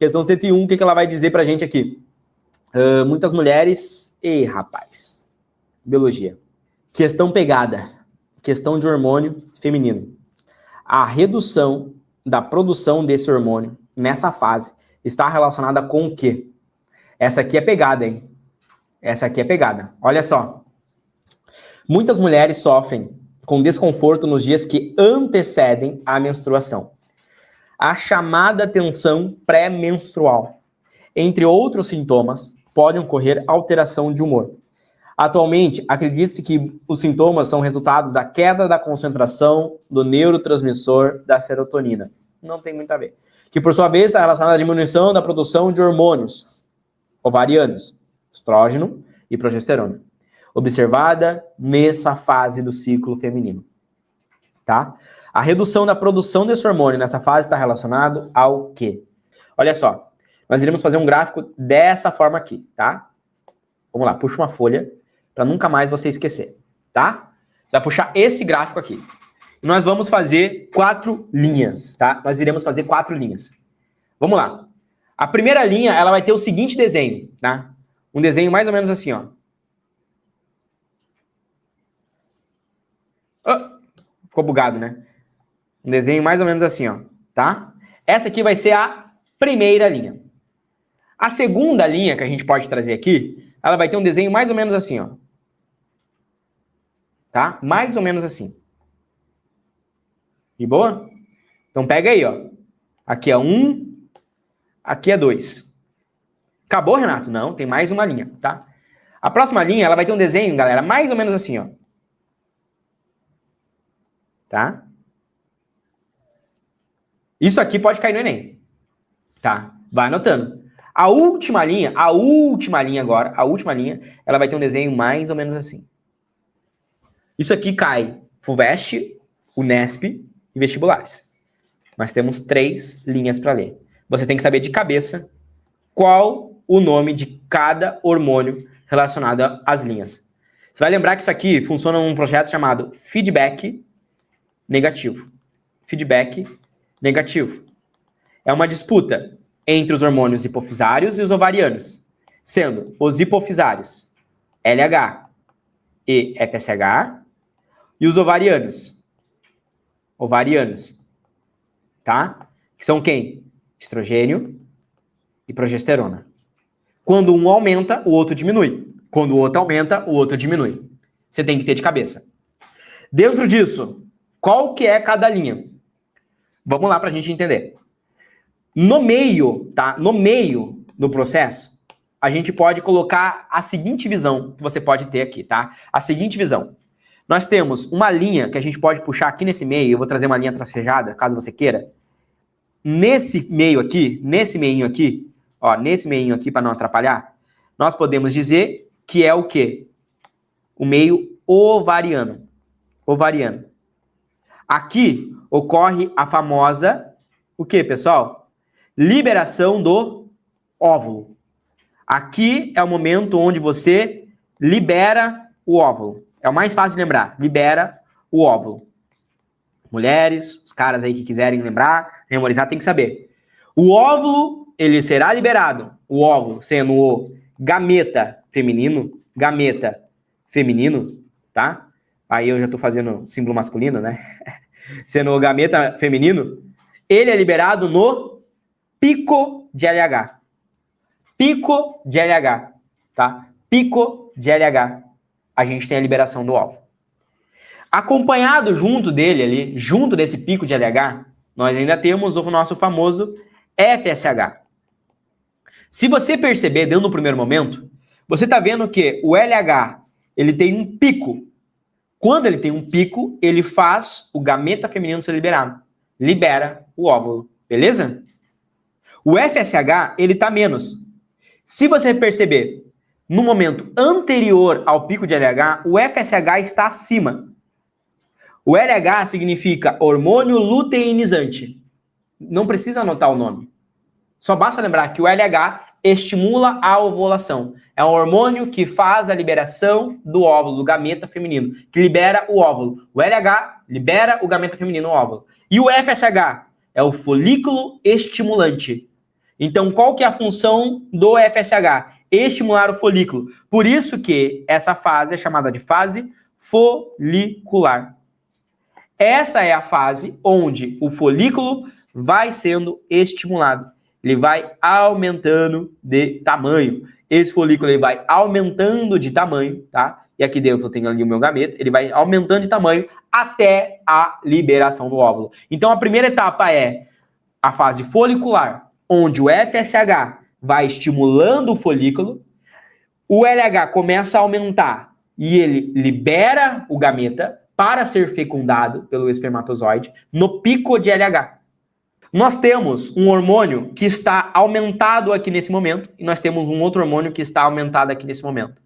Questão 101, o que ela vai dizer pra gente aqui? Muitas mulheres... Ei, rapaz. Biologia. Questão pegada. Questão de hormônio feminino. A redução da produção desse hormônio nessa fase está relacionada com o quê? Essa aqui é pegada, hein? Essa aqui é pegada. Olha só. Muitas mulheres sofrem com desconforto nos dias que antecedem a menstruação. A chamada tensão pré-menstrual. Entre outros sintomas, pode ocorrer alteração de humor. Atualmente, acredita-se que os sintomas são resultados da queda da concentração do neurotransmissor da serotonina. Não tem muito a ver. Que, por sua vez, está relacionado à diminuição da produção de hormônios ovarianos, estrógeno e progesterona, observada nessa fase do ciclo feminino. Tá? A redução da produção desse hormônio nessa fase está relacionado ao quê? Olha só, nós iremos fazer um gráfico dessa forma aqui, tá? Vamos lá, puxa uma folha para nunca mais você esquecer, tá? Você vai puxar esse gráfico aqui. E nós vamos fazer 4 linhas, tá? Nós iremos fazer 4 linhas. Vamos lá. A primeira linha, ela vai ter o seguinte desenho, tá? Um desenho mais ou menos assim, ó. Ficou bugado, né? Um desenho mais ou menos assim, ó, tá? Essa aqui vai ser a primeira linha. A segunda linha que a gente pode trazer aqui, ela vai ter um desenho mais ou menos assim, ó. Tá? Mais ou menos assim. De boa? Então pega aí, ó. Aqui é 1, aqui é 2. Acabou, Renato? Não, tem mais uma linha, tá? A próxima linha, ela vai ter um desenho, galera, mais ou menos assim, ó. Tá? Isso aqui pode cair no Enem. Tá? Vai anotando. A última linha agora, ela vai ter um desenho mais ou menos assim. Isso aqui cai FUVEST, UNESP e vestibulares. Nós temos 3 linhas para ler. Você tem que saber de cabeça qual o nome de cada hormônio relacionado às linhas. Você vai lembrar que isso aqui funciona num projeto chamado feedback negativo. Feedback negativo. É uma disputa entre os hormônios hipofisários e os ovarianos, sendo os hipofisários LH e FSH e os ovarianos, tá? Que são quem? Estrogênio e progesterona. Quando um aumenta, o outro diminui. Quando o outro aumenta, o outro diminui. Você tem que ter de cabeça. Dentro disso, qual que é cada linha? Vamos lá para a gente entender. No meio, tá? No meio do processo, a gente pode colocar a seguinte visão que você pode ter aqui, tá? A seguinte visão. Nós temos uma linha que a gente pode puxar aqui nesse meio, eu vou trazer uma linha tracejada, caso você queira. Nesse meio aqui, ó, nesse meio aqui para não atrapalhar, nós podemos dizer que é o quê? O meio ovariano. Ovariano. Aqui ocorre a famosa, o quê, pessoal? Liberação do óvulo. Aqui é o momento onde você libera o óvulo. É o mais fácil de lembrar. Libera o óvulo. Mulheres, os caras aí que quiserem lembrar, memorizar, tem que saber. O óvulo, ele será liberado. O óvulo sendo o gameta feminino, tá? Aí eu já tô fazendo símbolo masculino, né? Sendo o gameta feminino, ele é liberado no pico de LH. Pico de LH, tá? Pico de LH. A gente tem a liberação do óvulo. Acompanhado junto dele ali, junto desse pico de LH, nós ainda temos o nosso famoso FSH. Se você perceber, dentro do primeiro momento, você está vendo que o LH, ele tem um pico. Quando ele tem um pico, ele faz o gameta feminino ser liberado. Libera o óvulo, beleza? O FSH, ele está menos. Se você perceber, no momento anterior ao pico de LH, o FSH está acima. O LH significa hormônio luteinizante. Não precisa anotar o nome. Só basta lembrar que o LH estimula a ovulação. É um hormônio que faz a liberação do óvulo, do gameta feminino, que libera o óvulo. O LH libera o gameta feminino, o óvulo. E o FSH é o folículo estimulante. Então, qual que é a função do FSH? Estimular o folículo. Por isso que essa fase é chamada de fase folicular. Essa é a fase onde o folículo vai sendo estimulado. Ele vai aumentando de tamanho. Esse folículo ele vai aumentando de tamanho, tá? E aqui dentro eu tenho ali o meu gameta. Ele vai aumentando de tamanho até a liberação do óvulo. Então, a primeira etapa é a fase folicular, onde o FSH vai estimulando o folículo, o LH começa a aumentar e ele libera o gameta para ser fecundado pelo espermatozoide no pico de LH. Nós temos um hormônio que está aumentado aqui nesse momento e nós temos um outro hormônio que está aumentado aqui nesse momento.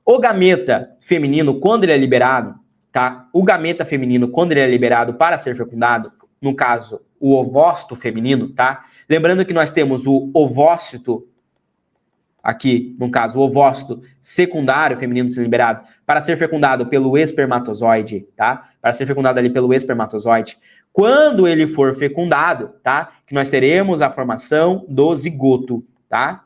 O gameta feminino, quando ele é liberado, tá? O gameta feminino, quando ele é liberado para ser fecundado, no caso, o ovócito feminino, tá? Lembrando que nós temos o ovócito, aqui, no caso, o ovócito secundário feminino sendo liberado para ser fecundado pelo espermatozoide, tá? Para ser fecundado ali pelo espermatozoide. Quando ele for fecundado, tá? Que nós teremos a formação do zigoto, tá?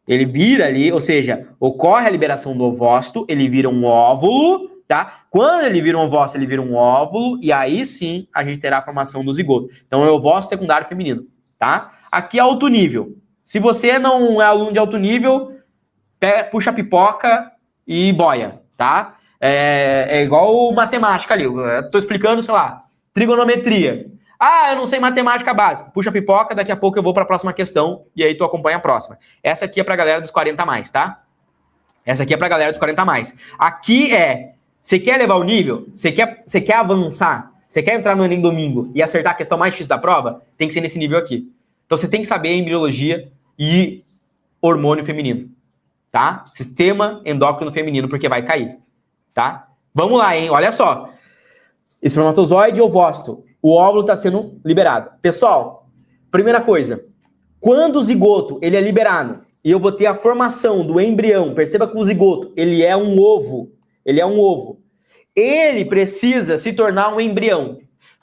Ele vira ali, ou seja, ocorre a liberação do ovócito, ele vira um óvulo, tá? Quando ele vira um ovócito, ele vira um óvulo, e aí sim a gente terá a formação do zigoto. Então é o ovócito secundário feminino, tá? Aqui é alto nível. Se você não é aluno de alto nível, puxa a pipoca e boia, tá? É igual matemática ali. Eu tô explicando, sei lá, trigonometria. Ah, eu não sei matemática básica. Puxa a pipoca, daqui a pouco eu vou para a próxima questão e aí tu acompanha a próxima. Essa aqui é para a galera dos 40 a mais, tá? Essa aqui é para a galera dos 40 a mais. Aqui você quer levar o nível? Você quer avançar? Você quer entrar no Enem domingo e acertar a questão mais difícil da prova? Tem que ser nesse nível aqui. Então você tem que saber embriologia e hormônio feminino, tá? Sistema endócrino feminino, porque vai cair, tá? Vamos lá, hein? Olha só. Espermatozoide e ovócito. O óvulo está sendo liberado. Pessoal, primeira coisa. Quando o zigoto ele é liberado e eu vou ter a formação do embrião, perceba que o zigoto ele é um ovo. Ele é um ovo. Ele precisa se tornar um embrião.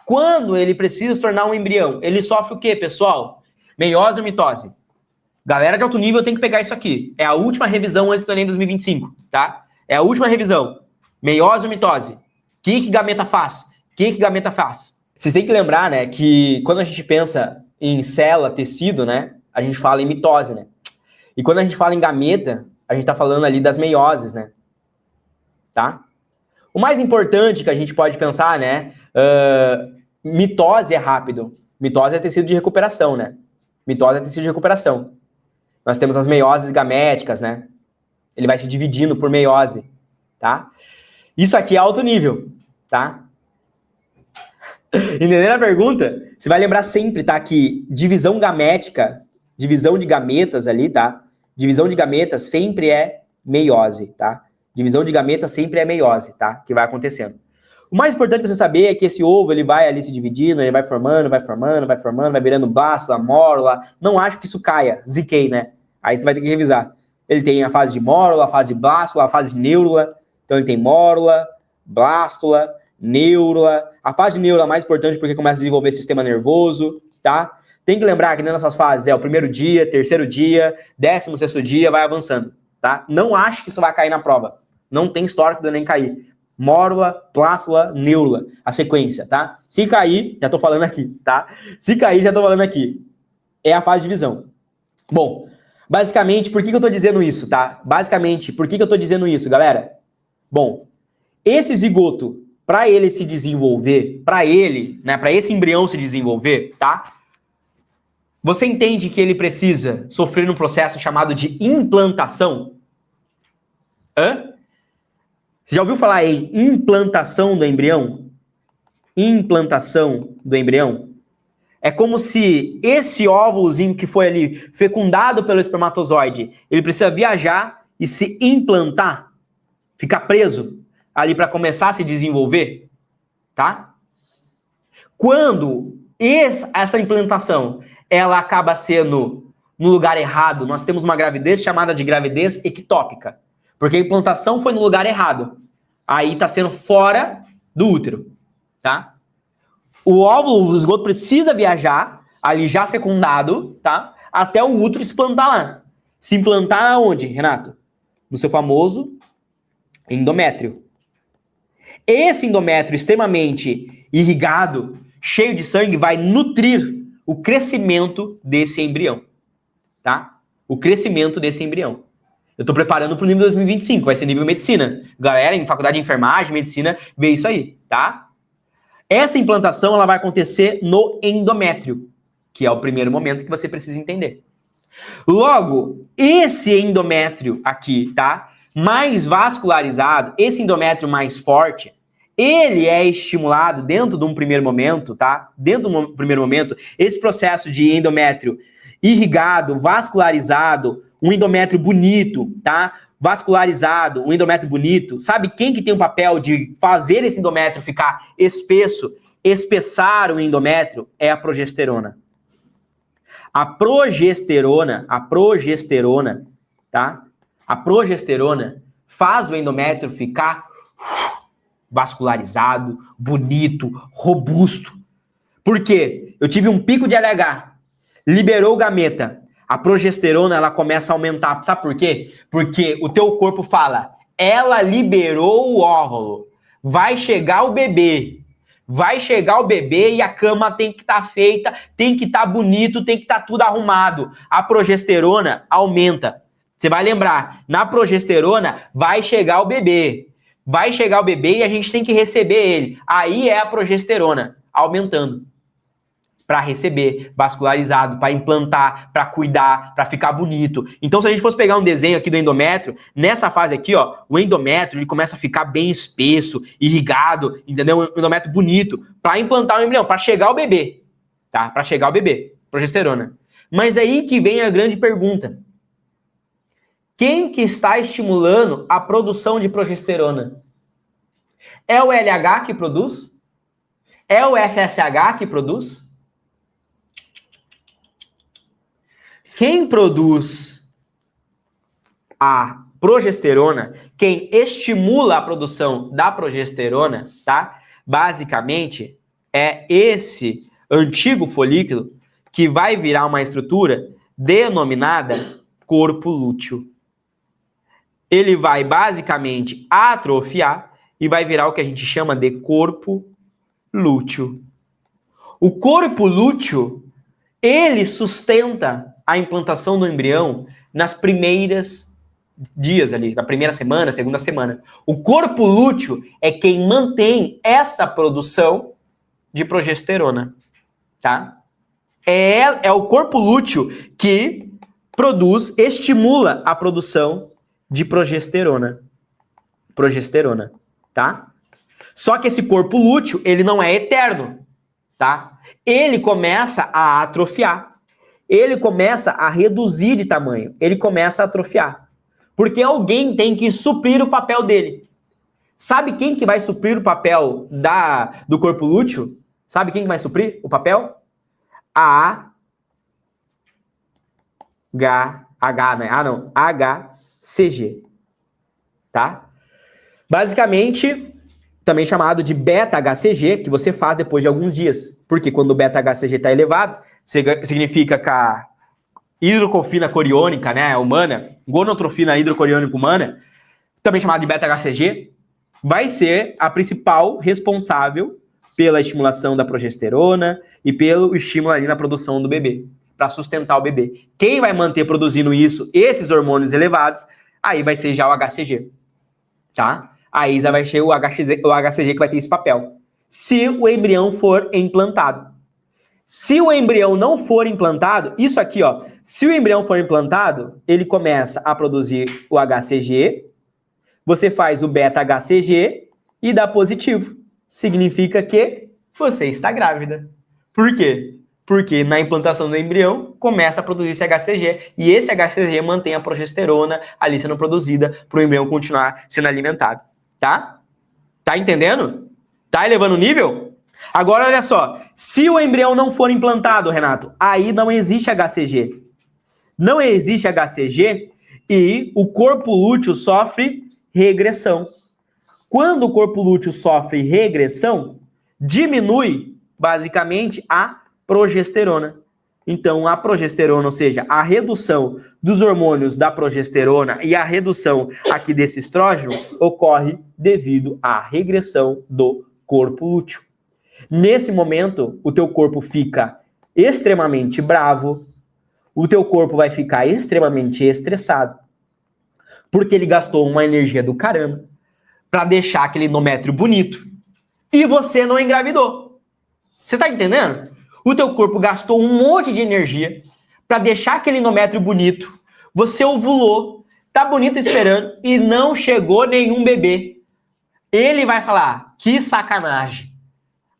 Quando ele precisa se tornar um embrião, ele sofre o quê, pessoal? Meiose ou mitose? Galera de alto nível tem que pegar isso aqui. É a última revisão antes do Enem 2025, tá? É a última revisão. Meiose ou mitose? O que gameta faz? O que gameta faz? Vocês têm que lembrar, né, que quando a gente pensa em célula, tecido, né, a gente fala em mitose, né? E quando a gente fala em gameta, a gente tá falando ali das meioses, né? Tá? O mais importante que a gente pode pensar, né, mitose é rápido. Mitose é tecido de recuperação, né? Mitose é tecido de recuperação. Nós temos as meioses gaméticas, né? Ele vai se dividindo por meiose, tá? Isso aqui é alto nível, tá? Entendendo a pergunta? Você vai lembrar sempre, tá? Que divisão gamética, divisão de gametas ali, tá? Divisão de gametas sempre é meiose, tá? Divisão de gametas sempre é meiose, tá? Que vai acontecendo. O mais importante você saber é que esse ovo, ele vai ali se dividindo, ele vai formando, vai virando blástula, mórula. Não acho que isso caia, ziquei, né? Aí você vai ter que revisar. Ele tem a fase de mórula, a fase de blástula, a fase de neurula. Então ele tem mórula, blástula, neurula. A fase de neurula é a mais importante porque começa a desenvolver sistema nervoso, tá? Tem que lembrar que nessas fases é o primeiro dia, terceiro dia, 16º dia, vai avançando, tá? Não acho que isso vai cair na prova. Não tem histórico de nem cair. Mórula, blástula, neurula, a sequência, tá? Se cair, já tô falando aqui, tá? Se cair, já tô falando aqui. É a fase de divisão. Bom, basicamente, por que eu tô dizendo isso, tá? Basicamente, por que eu tô dizendo isso, galera? Bom, esse zigoto, para ele se desenvolver, para ele, né, para esse embrião se desenvolver, tá? Você entende que ele precisa sofrer um processo chamado de implantação? Hã? Você já ouviu falar em implantação do embrião? Implantação do embrião? É como se esse óvulozinho que foi ali fecundado pelo espermatozoide, ele precisa viajar e se implantar, ficar preso ali para começar a se desenvolver, tá? Quando essa implantação ela acaba sendo no lugar errado, nós temos uma gravidez chamada de gravidez ectópica. Porque a implantação foi no lugar errado. Aí tá sendo fora do útero, tá? O óvulo, o esgoto precisa viajar, ali já fecundado, tá? até o útero se implantar lá. Se implantar aonde, Renato? No seu famoso endométrio. Esse endométrio extremamente irrigado, cheio de sangue, vai nutrir o crescimento desse embrião, tá? O crescimento desse embrião. Eu tô preparando pro nível 2025, vai ser nível medicina. Galera, em faculdade de enfermagem, medicina, vê isso aí, tá? Essa implantação, ela vai acontecer no endométrio, que é o primeiro momento que você precisa entender. Logo, esse endométrio aqui, tá? Mais vascularizado, esse endométrio mais forte, ele é estimulado dentro de um primeiro momento, tá? Dentro de um primeiro momento, esse processo de endométrio irrigado, vascularizado, um endométrio bonito, tá? Vascularizado, um endométrio bonito. Sabe quem que tem o papel de fazer esse endométrio ficar espesso, espessar o endométrio? É a progesterona. A progesterona, tá? A progesterona faz o endométrio ficar vascularizado, bonito, robusto. Por quê? Eu tive um pico de LH, liberou o gameta. A progesterona, ela começa a aumentar. Sabe por quê? Porque o teu corpo fala, ela liberou o óvulo, vai chegar o bebê. Vai chegar o bebê e a cama tem que estar feita, tem que estar bonito, tem que estar tudo arrumado. A progesterona aumenta. Você vai lembrar, na progesterona vai chegar o bebê. Vai chegar o bebê e a gente tem que receber ele. Aí é a progesterona aumentando. Para receber, vascularizado, para implantar, para cuidar, para ficar bonito. Então, se a gente fosse pegar um desenho aqui do endométrio, nessa fase aqui, ó, o endométrio ele começa a ficar bem espesso, irrigado, entendeu? Um endométrio bonito, para implantar o embrião, para chegar o bebê, tá? Para chegar o bebê, progesterona. Mas aí que vem a grande pergunta. Quem que está estimulando a produção de progesterona? É o LH que produz? É o FSH que produz? Quem produz a progesterona, quem estimula a produção da progesterona, tá? Basicamente, é esse antigo folículo que vai virar uma estrutura denominada corpo lúteo. Ele vai basicamente atrofiar e vai virar o que a gente chama de corpo lúteo. O corpo lúteo, ele sustenta a implantação do embrião nas primeiras dias ali, na primeira semana, segunda semana. O corpo lúteo é quem mantém essa produção de progesterona, tá? É o corpo lúteo que produz, estimula a produção de progesterona. Progesterona, tá? Só que esse corpo lúteo, ele não é eterno, tá? Ele começa a atrofiar. Ele começa a reduzir de tamanho, ele começa a atrofiar. Porque alguém tem que suprir o papel dele. Sabe quem que vai suprir o papel do corpo lúteo? Sabe quem que vai suprir o papel? HCG. Tá? Basicamente, também chamado de beta-HCG, que você faz depois de alguns dias. Porque quando o beta-HCG está elevado, significa que a hidrocofina coriônica, né, humana, gonotrofina hidrocoriônica humana, também chamada de beta-HCG, vai ser a principal responsável pela estimulação da progesterona e pelo estímulo ali na produção do bebê, para sustentar o bebê. Quem vai manter produzindo isso, esses hormônios elevados, aí vai ser já o HCG, tá? Aí já vai ser o HCG que vai ter esse papel. Se o embrião for implantado. Se o embrião não for implantado, isso aqui, ó, se o embrião for implantado, ele começa a produzir o HCG, você faz o beta-HCG e dá positivo. Significa que você está grávida. Por quê? Porque na implantação do embrião começa a produzir esse HCG e esse HCG mantém a progesterona ali sendo produzida para o embrião continuar sendo alimentado, tá? Tá entendendo? Tá elevando o nível? Agora, olha só, se o embrião não for implantado, Renato, aí não existe HCG. Não existe HCG e o corpo lúteo sofre regressão. Quando o corpo lúteo sofre regressão, diminui, basicamente, a progesterona. Então, a progesterona, ou seja, a redução dos hormônios da progesterona e a redução aqui desse estrógeno ocorre devido à regressão do corpo lúteo. Nesse momento, o teu corpo fica extremamente bravo, o teu corpo vai ficar extremamente estressado, porque ele gastou uma energia do caramba para deixar aquele endométrio bonito e você não engravidou. Você tá entendendo? O teu corpo gastou um monte de energia para deixar aquele endométrio bonito, você ovulou, tá bonito esperando e não chegou nenhum bebê. Ele vai falar, que sacanagem.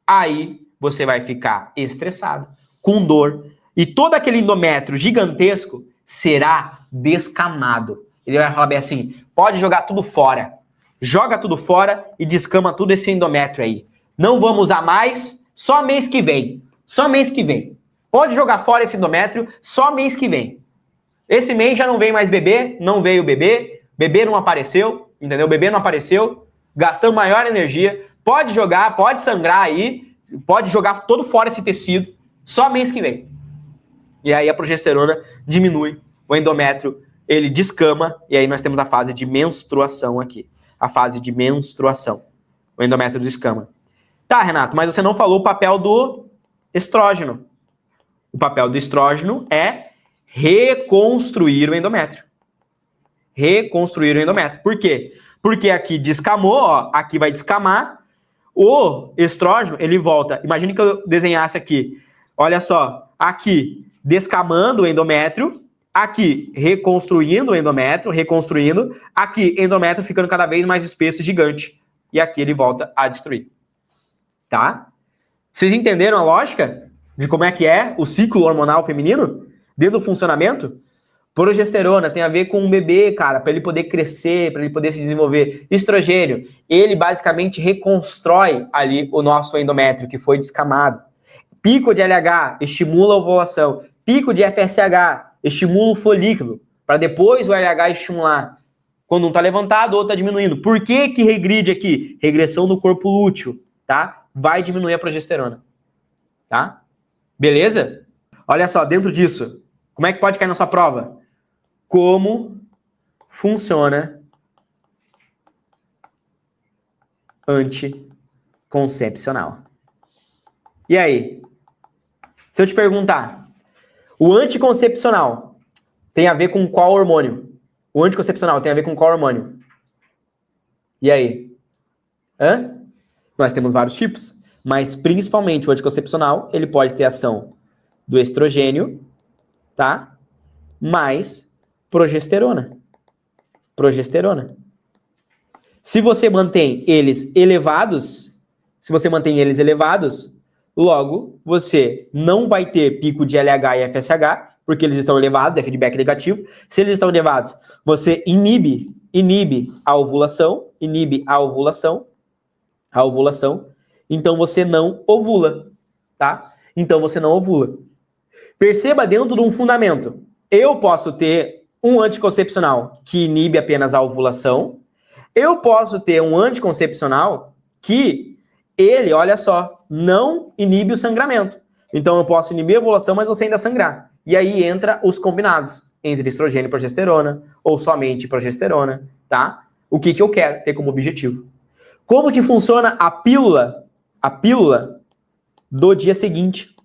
Aí você vai ficar estressado, com dor, e todo aquele endométrio gigantesco será descamado. Ele vai falar bem assim, pode jogar tudo fora. Joga tudo fora e descama tudo esse endométrio aí. Não vamos usar mais, só mês que vem. Só mês que vem. Pode jogar fora esse endométrio, só mês que vem. Esse mês já não vem mais bebê, não veio bebê não apareceu, entendeu? Bebê não apareceu, gastando maior energia. Pode jogar, pode sangrar aí, pode jogar todo fora esse tecido, só mês que vem. E aí a progesterona diminui, o endométrio, ele descama, e aí nós temos a fase de menstruação aqui. A fase de menstruação. O endométrio descama. Tá, Renato, mas você não falou o papel do estrógeno. O papel do estrógeno é reconstruir o endométrio. Reconstruir o endométrio. Por quê? Porque aqui descamou, ó, aqui vai descamar. O estrógeno, ele volta. Imagine que eu desenhasse aqui. Olha só, aqui descamando o endométrio, aqui reconstruindo o endométrio, reconstruindo, aqui endométrio ficando cada vez mais espesso e gigante. E aqui ele volta a destruir. Tá? Vocês entenderam a lógica de como é que é o ciclo hormonal feminino? Dentro do funcionamento? Progesterona tem a ver com o bebê, cara, para ele poder crescer, para ele poder se desenvolver. Estrogênio, ele basicamente reconstrói ali o nosso endométrio que foi descamado. Pico de LH estimula a ovulação. Pico de FSH estimula o folículo, para depois o LH estimular. Quando um está levantado, o outro está diminuindo. Por que que regride aqui? Regressão do corpo lúteo, tá? Vai diminuir a progesterona, tá? Beleza? Olha só, dentro disso, como é que pode cair na sua prova? Como funciona anticoncepcional? E aí? Se eu te perguntar, o anticoncepcional tem a ver com qual hormônio? O anticoncepcional tem a ver com qual hormônio? E aí? Hã? Nós temos vários tipos, mas principalmente o anticoncepcional, ele pode ter ação do estrogênio, tá? Mais progesterona. Progesterona. Se você mantém eles elevados, logo você não vai ter pico de LH e FSH, porque eles estão elevados, é feedback negativo. Se eles estão elevados, você inibe a ovulação, então você não ovula, tá? Então você não ovula. Perceba dentro de um fundamento. Eu posso ter um anticoncepcional que inibe apenas a ovulação. Eu posso ter um anticoncepcional que ele, olha só, não inibe o sangramento. Então eu posso inibir a ovulação, mas você ainda sangrar. E aí entra os combinados entre estrogênio e progesterona, ou somente progesterona, tá? O que eu quero ter como objetivo. Como que funciona a pílula? A pílula do dia seguinte.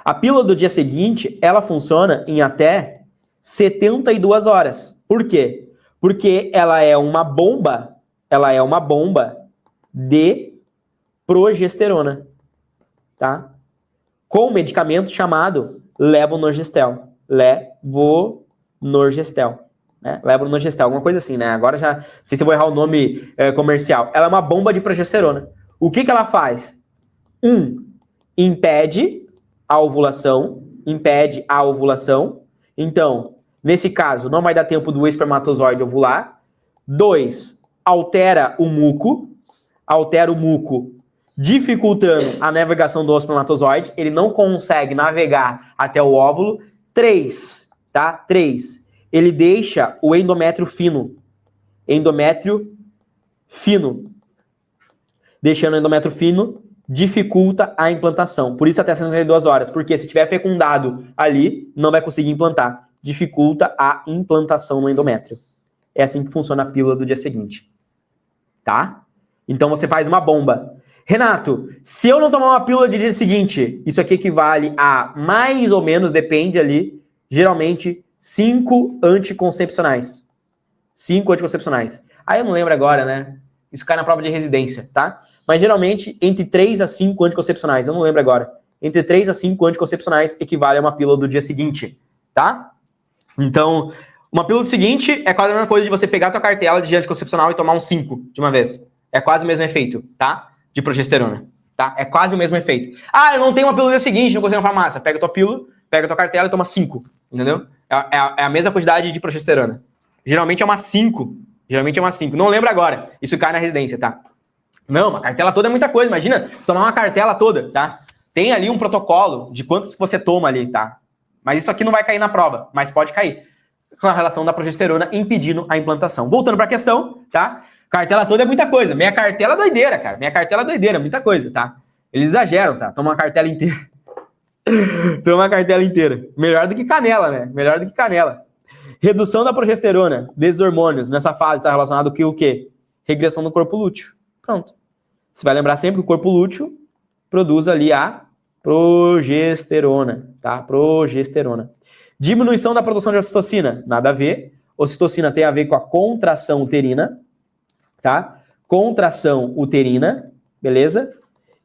A pílula do dia seguinte, ela funciona em até 72 horas. Por quê? Porque ela é uma bomba de progesterona, tá? Com um medicamento chamado levonorgestrel. Levonorgestrel, alguma coisa assim, né? Agora já, não sei se eu vou errar o nome comercial. Ela é uma bomba de progesterona. O que ela faz? Impede a ovulação. Então, nesse caso, não vai dar tempo do espermatozoide ovular. 2, altera o muco, dificultando a navegação do espermatozoide. Ele não consegue navegar até o óvulo. 3, tá? 3, ele deixa o endométrio fino. Deixando o endométrio fino, dificulta a implantação. Por isso até 72 horas, porque se tiver fecundado ali, não vai conseguir implantar. Dificulta a implantação no endométrio. É assim que funciona a pílula do dia seguinte. Tá? Então você faz uma bomba. Renato, se eu não tomar uma pílula de dia seguinte, isso aqui equivale a mais ou menos, depende ali, geralmente 5 anticoncepcionais. 5 anticoncepcionais. Aí eu não lembro agora, né? Isso cai na prova de residência, tá? Mas geralmente entre 3 a 5 anticoncepcionais, eu não lembro agora. Entre 3 a 5 anticoncepcionais equivale a uma pílula do dia seguinte, tá? Então, uma pílula do seguinte é quase a mesma coisa de você pegar a tua cartela de anticoncepcional e tomar uns 5 de uma vez. É quase o mesmo efeito, tá? De progesterona, tá? É quase o mesmo efeito. Ah, eu não tenho uma pílula do dia seguinte, não consigo na farmácia. Pega a tua pílula, pega a tua cartela e toma 5, entendeu? É a mesma quantidade de progesterona. Geralmente é uma 5. Geralmente é uma 5. Não lembro agora. Isso cai na residência, tá? Não, uma cartela toda é muita coisa. Imagina tomar uma cartela toda, tá? Tem ali um protocolo de quantos você toma ali, tá? Mas isso aqui não vai cair na prova, mas pode cair. Com a relação da progesterona impedindo a implantação. Voltando para a questão, tá? Cartela toda é muita coisa. Minha cartela é doideira, cara. Minha cartela é doideira, muita coisa, tá? Eles exageram, tá? Toma uma cartela inteira. Toma uma cartela inteira. Melhor do que canela, né? Melhor do que canela. Redução da progesterona, desses hormônios, nessa fase está relacionado com o quê? Regressão do corpo lúteo. Pronto. Você vai lembrar sempre que o corpo lúteo produz ali a progesterona, tá? Progesterona. Diminuição da produção de ocitocina, nada a ver. Ocitocina tem a ver com a contração uterina, tá? Contração uterina, beleza?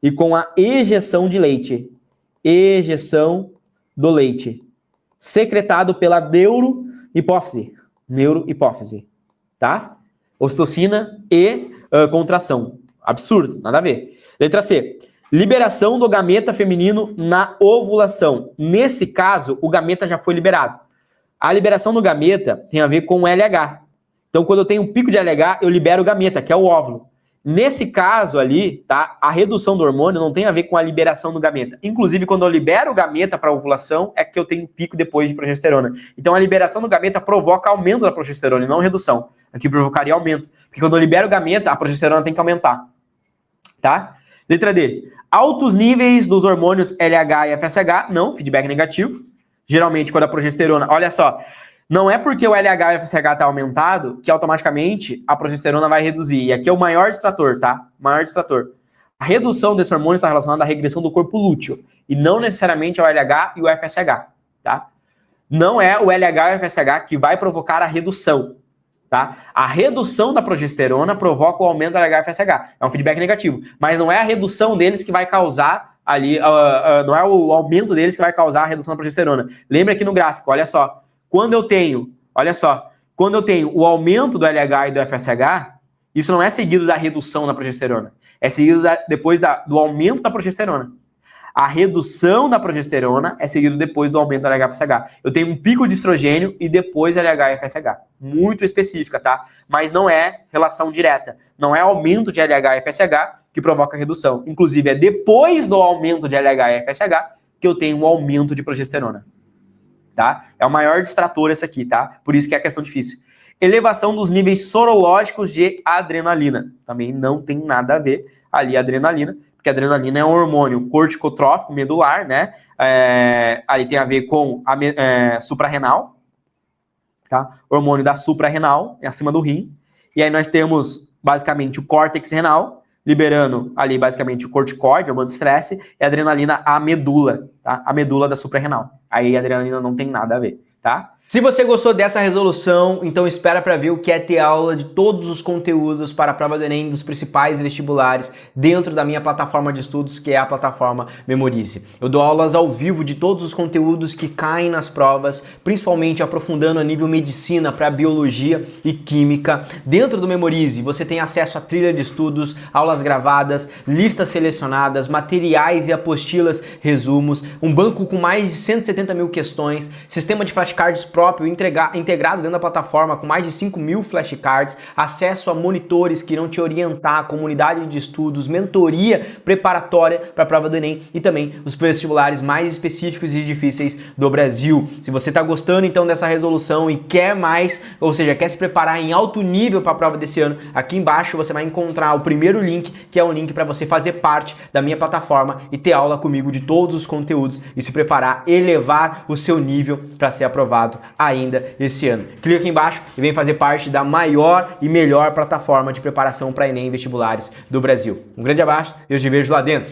E com a ejeção de leite. Ejeção do leite. Secretado pela neurohipófise. Neurohipófise, tá? Ocitocina e contração. Absurdo, nada a ver. Letra C. Liberação do gameta feminino na ovulação. Nesse caso, o gameta já foi liberado. A liberação do gameta tem a ver com o LH. Então, quando eu tenho um pico de LH, eu libero o gameta, que é o óvulo. Nesse caso ali, tá? A redução do hormônio não tem a ver com a liberação do gameta. Inclusive, quando eu libero o gameta para ovulação, é que eu tenho um pico depois de progesterona. Então, a liberação do gameta provoca aumento da progesterona e não redução. Aqui provocaria aumento. Porque quando eu libero o gameta, a progesterona tem que aumentar. Tá? Letra D. Altos níveis dos hormônios LH e FSH. Não, feedback negativo. Geralmente, quando a progesterona... Olha só. Não é porque o LH e o FSH está aumentado que automaticamente a progesterona vai reduzir. E aqui é o maior distrator, tá? Maior distrator. A redução desse hormônio está relacionada à regressão do corpo lúteo. E não necessariamente ao LH e o FSH, tá? Não é o LH e o FSH que vai provocar a redução, tá? A redução da progesterona provoca o aumento do LH e FSH. É um feedback negativo. Mas não é a redução deles que vai causar ali... não é o aumento deles que vai causar a redução da progesterona. Lembra aqui no gráfico, olha só. Quando eu tenho, olha só, quando eu tenho o aumento do LH e do FSH, isso não é seguido da redução da progesterona. É seguido depois do aumento da progesterona. A redução da progesterona é seguido depois do aumento do LH e FSH. Eu tenho um pico de estrogênio e depois LH e FSH. Muito específica, tá? Mas não é relação direta. Não é aumento de LH e FSH que provoca a redução. Inclusive, é depois do aumento de LH e FSH que eu tenho um aumento de progesterona. Tá? É o maior distrator esse aqui, tá? Por isso que é a questão difícil. Elevação dos níveis sorológicos de adrenalina. Também não tem nada a ver ali a adrenalina, porque a adrenalina é um hormônio corticotrófico medular, né? Ali tem a ver com a suprarrenal, tá? Hormônio da suprarrenal, é acima do rim. E aí nós temos, basicamente, o córtex renal, liberando ali, basicamente, o corticóide, hormônio de estresse, e a adrenalina, a medula, tá? A medula da suprarrenal. Aí a adrenalina não tem nada a ver, tá? Se você gostou dessa resolução, então espera para ver o que é ter aula de todos os conteúdos para a prova do Enem dos principais vestibulares dentro da minha plataforma de estudos, que é a plataforma Memorize. Eu dou aulas ao vivo de todos os conteúdos que caem nas provas, principalmente aprofundando a nível medicina para biologia e química. Dentro do Memorize, você tem acesso a trilha de estudos, aulas gravadas, listas selecionadas, materiais e apostilas, resumos, um banco com mais de 170 mil questões, sistema de flashcards próprio integrado dentro da plataforma com mais de 5.000 flashcards, acesso a monitores que irão te orientar, comunidade de estudos, mentoria preparatória para a prova do Enem e também os vestibulares mais específicos e difíceis do Brasil. Se você está gostando então dessa resolução e quer mais, ou seja, quer se preparar em alto nível para a prova desse ano, aqui embaixo você vai encontrar o primeiro link, que é um link para você fazer parte da minha plataforma e ter aula comigo de todos os conteúdos e se preparar, elevar o seu nível para ser aprovado ainda esse ano. Clica aqui embaixo e vem fazer parte da maior e melhor plataforma de preparação para Enem e vestibulares do Brasil. Um grande abraço e eu te vejo lá dentro.